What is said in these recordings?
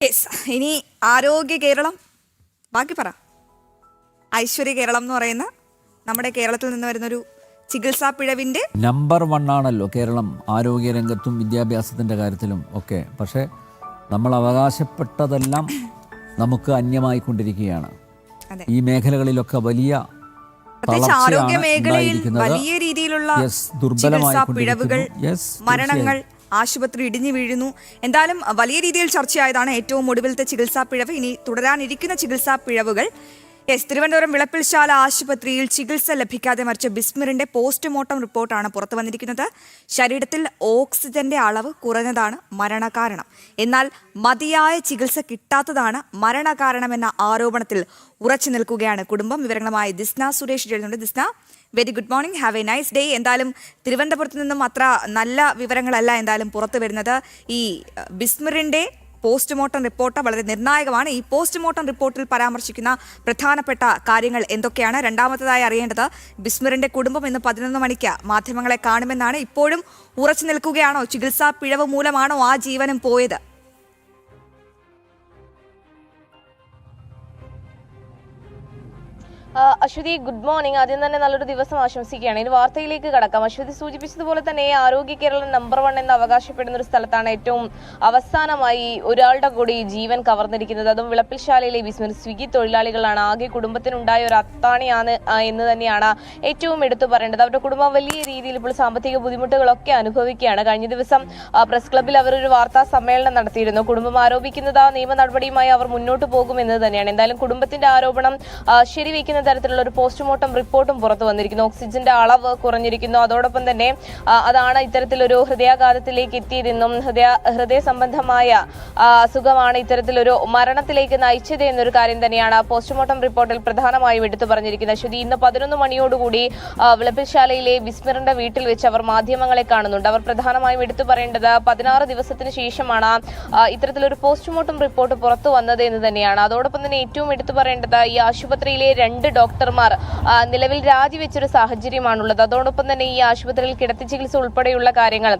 Yes. ഇനി ആരോഗ്യ കേരളം, ബാക്കി പറ. ഐശ്വര്യ കേരളം എന്ന് പറയുന്ന നമ്മുടെ കേരളത്തിൽ നിന്ന് വരുന്നൊരു ചികിത്സാ പിഴവിൻ്റെ നമ്പർ 1 ആണല്ലോ കേരളം ആരോഗ്യരംഗത്തും വിദ്യാഭ്യാസത്തിൻ്റെ കാര്യത്തിലും ഒക്കെ. പക്ഷേ നമ്മൾ അവകാശപ്പെട്ടതെല്ലാം നമുക്ക് അന്യമായിക്കൊണ്ടിരിക്കുകയാണ്. ഈ മേഖലകളിലൊക്കെ വലിയ ആരോഗ്യ മേഖലയിൽ വലിയ രീതിയിലുള്ള ചികിത്സാ പിഴവുകൾ, മരണങ്ങൾ, ആശുപത്രി ഇടിഞ്ഞു വീഴുന്നു. എന്തായാലും വലിയ രീതിയിൽ ചർച്ചയായതാണ് ഏറ്റവും ഒടുവിലത്തെ ചികിത്സാ പിഴവ്. ഇനി തുടരാനിരിക്കുന്ന ചികിത്സാ പിഴവുകൾ. തിരുവനന്തപുരം വിളപ്പിൽശാല ആശുപത്രിയിൽ ചികിത്സ ലഭിക്കാതെ മരിച്ച ബിസ്മിറിന്റെ പോസ്റ്റ്മോർട്ടം റിപ്പോർട്ടാണ് പുറത്തു വന്നിരിക്കുന്നത്. ശരീരത്തിൽ ഓക്സിജന്റെ അളവ് കുറഞ്ഞതാണ് മരണകാരണം. എന്നാൽ മതിയായ ചികിത്സ കിട്ടാത്തതാണ് മരണകാരണമെന്ന ആരോപണത്തിൽ ഉറച്ചു നിൽക്കുകയാണ് കുടുംബം. വിവരങ്ങളുമായി ദിസ്ന സുരേഷ് എഴുതുന്നുണ്ട്. Disna, very good morning, have A nice day. എന്തായാലും തിരുവനന്തപുരത്ത് നിന്നും അത്ര നല്ല വിവരങ്ങളല്ല എന്തായാലും പുറത്തു വരുന്നത്. ഈ ബിസ്മിറിന്റെ പോസ്റ്റ്മോർട്ടം റിപ്പോർട്ട് വളരെ നിർണായകമാണ്. ഈ പോസ്റ്റ്മോർട്ടം റിപ്പോർട്ടിൽ പരാമർശിക്കുന്ന പ്രധാനപ്പെട്ട കാര്യങ്ങൾ എന്തൊക്കെയാണ്? രണ്ടാമത്തേതായി അറിയേണ്ടത്, ബിസ്മിറിന്റെ കുടുംബം ഇന്ന് 11 മണിക്ക് മാധ്യമങ്ങളെ കാണുമെന്നാണ്. ഇപ്പോഴും ഉറച്ചു നിൽക്കുകയാണോ? ചികിത്സാ പിഴവ് മൂലമാണോ ആ ജീവനും പോയത്? Ashwathi, good morning. ആദ്യം തന്നെ നല്ലൊരു ദിവസം ആശംസിക്കുകയാണ്. ഇനി വാർത്തയിലേക്ക് കടക്കാം. അശ്വതി സൂചിപ്പിച്ചതുപോലെ തന്നെ ആരോഗ്യ കേരളം നമ്പർ 1 എന്ന് അവകാശപ്പെടുന്ന ഒരു സ്ഥലത്താണ് ഏറ്റവും അവസാനമായി ഒരാളുടെ കൂടി ജീവൻ കവർന്നിരിക്കുന്നത്. അതും വിളപ്പിൽശാലയിലെ ബിസ്മിർ. സ്വിഗ്ഗി തൊഴിലാളികളാണ്. ആകെ കുടുംബത്തിനുണ്ടായ ഒരു അത്താണിയാണ് എന്ന് തന്നെയാണ് ഏറ്റവും എടുത്തു പറയേണ്ടത്. അവരുടെ കുടുംബം വലിയ രീതിയിൽ ഇപ്പോൾ സാമ്പത്തിക ബുദ്ധിമുട്ടുകളൊക്കെ അനുഭവിക്കുകയാണ്. കഴിഞ്ഞ ദിവസം പ്രസ് ക്ലബ്ബിൽ അവരൊരു വാർത്താ സമ്മേളനം നടത്തിയിരുന്നു. കുടുംബം ആരോപിക്കുന്നത് നിയമ നടപടിയുമായി അവർ മുന്നോട്ട് പോകുമെന്നത് തന്നെയാണ്. എന്തായാലും കുടുംബത്തിന്റെ ആരോപണം ശരിവെക്കുന്ന തരത്തിലുള്ള ഒരു പോസ്റ്റ്മോർട്ടം റിപ്പോർട്ടും പുറത്തു വന്നിരിക്കുന്നു. ഓക്സിജന്റെ അളവ് കുറഞ്ഞിരിക്കുന്നു. അതോടൊപ്പം തന്നെ അതാണ് ഇത്തരത്തിലൊരു ഹൃദയാഘാതത്തിലേക്ക് എത്തിയതെന്നും ഹൃദയ സംബന്ധമായ അസുഖമാണ് ഇത്തരത്തിലൊരു മരണത്തിലേക്ക് നയിച്ചത് എന്നൊരു കാര്യം തന്നെയാണ് പോസ്റ്റ്മോർട്ടം റിപ്പോർട്ടിൽ പ്രധാനമായും എടുത്തു പറഞ്ഞിരിക്കുന്നത്. ശ്രുതി, ഇന്ന് 11 മണിയോടുകൂടി വിളപ്പിൽശാലയിലെ ബിസ്മിറിന്റെ വീട്ടിൽ വെച്ച് അവർ മാധ്യമങ്ങളെ കാണുന്നുണ്ട്. അവർ പ്രധാനമായും എടുത്തു പറയേണ്ടത് 16 ദിവസത്തിന് ശേഷമാണ് ഇത്തരത്തിലൊരു പോസ്റ്റ്മോർട്ടം റിപ്പോർട്ട് പുറത്തു വന്നത് എന്ന് തന്നെയാണ്. അതോടൊപ്പം തന്നെ ഏറ്റവും എടുത്തു പറയേണ്ടത് ഈ ആശുപത്രിയിലെ 2 ഡോക്ടർമാർ നിലവിൽ രാജിവെച്ചൊരു സാഹചര്യമാണുള്ളത്. അതോടൊപ്പം തന്നെ ഈ ആശുപത്രിയിൽ കിടത്തി ചികിത്സ ഉൾപ്പെടെയുള്ള കാര്യങ്ങൾ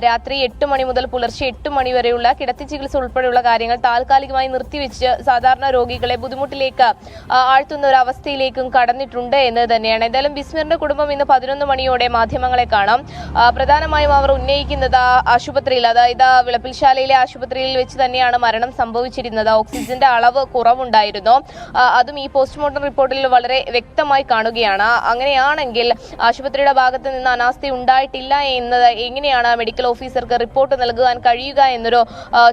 രാത്രി 8 മണി മുതൽ പുലർച്ചെ 8 മണി വരെയുള്ള കിടത്തി ചികിത്സ ഉൾപ്പെടെയുള്ള കാര്യങ്ങൾ താൽക്കാലികമായി നിർത്തിവെച്ച് സാധാരണ രോഗികളെ ബുദ്ധിമുട്ടിലേക്ക് ആഴ്ത്തുന്ന ഒരു അവസ്ഥയിലേക്കും കടന്നിട്ടുണ്ട് എന്ന് തന്നെയാണ്. എന്തായാലും ബിസ്മിറിന്റെ കുടുംബം ഇന്ന് 11 മണിയോടെ മാധ്യമങ്ങളെ കാണാം. പ്രധാനമായും അവർ ഉന്നയിക്കുന്നത് ആശുപത്രിയിൽ, അതായത് വിളപ്പിൽശാലയിലെ ആശുപത്രിയിൽ വെച്ച് തന്നെയാണ് മരണം സംഭവിച്ചിരുന്നത്. ഓക്സിജന്റെ അളവ് കുറവുണ്ടായിരുന്നു. അതും ഈ പോസ്റ്റ്മോർട്ടം റിപ്പോർട്ടിൽ വളരെ വ്യക്തമായി കാണുകയാണ്. അങ്ങനെയാണെങ്കിൽ ആശുപത്രിയുടെ ഭാഗത്ത് നിന്ന് അനാസ്ഥ ഉണ്ടായിട്ടില്ല എന്നത് എങ്ങനെയാണ് മെഡിക്കൽ ഓഫീസർക്ക് റിപ്പോർട്ട് നൽകാൻ കഴിയുക എന്നൊരു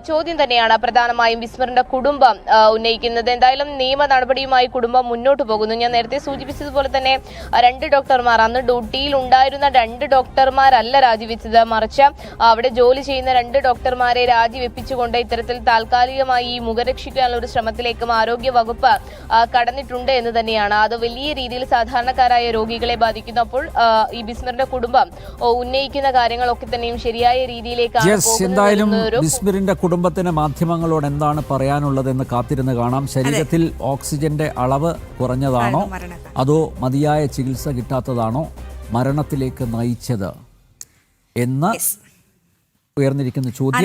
ചോദ്യം തന്നെയാണ് പ്രധാനമായും ബിസ്മിറിന്റെ കുടുംബം ഉന്നയിക്കുന്നത്. എന്തായാലും നിയമ നടപടിയുമായി കുടുംബം മുന്നോട്ട് പോകുന്നു. ഞാൻ നേരത്തെ സൂചിപ്പിച്ചതുപോലെ തന്നെ 2 ഡോക്ടർമാർ, അന്ന് ഡ്യൂട്ടിയിൽ ഉണ്ടായിരുന്ന 2 ഡോക്ടർമാരല്ല രാജിവെച്ചത്, മറിച്ച് അവിടെ ജോലി ചെയ്യുന്ന 2 ഡോക്ടർമാരെ രാജിവെപ്പിച്ചുകൊണ്ട് ഇത്തരത്തിൽ താൽക്കാലികമായി ഈ മുഖരക്ഷിക്കാനുള്ള ഒരു ശ്രമത്തിലേക്കും ആരോഗ്യ വകുപ്പ് കടന്നിട്ടുണ്ട് എന്ന് തന്നെയാണ്. അത് വലിയ രീതിയിൽ സാധാരണക്കാരായ രോഗികളെ ബാധിക്കുന്നു. അപ്പോൾ ഈ ബിസ്മിറിന്റെ കുടുംബം ഉന്നയിക്കുന്ന കാര്യങ്ങളൊക്കെ തന്നെയും ശരിയായ രീതിയിലേക്കാണ് എന്തായാലും ബിസ്മിറിന്റെ കുടുംബത്തിന് മാധ്യമങ്ങളോട് എന്താണ് പറയാനുള്ളത് എന്ന് കാത്തിരുന്ന് കാണാം. ശരീരത്തിൽ ഓക്സിജന്റെ അളവ് കുറഞ്ഞതാണോ അതോ മതിയായ ചികിത്സ കിട്ടാത്തതാണോ മരണത്തിലേക്ക് നയിച്ചത് എന്ന് ഉയർന്നിരിക്കുന്ന ചോദ്യം.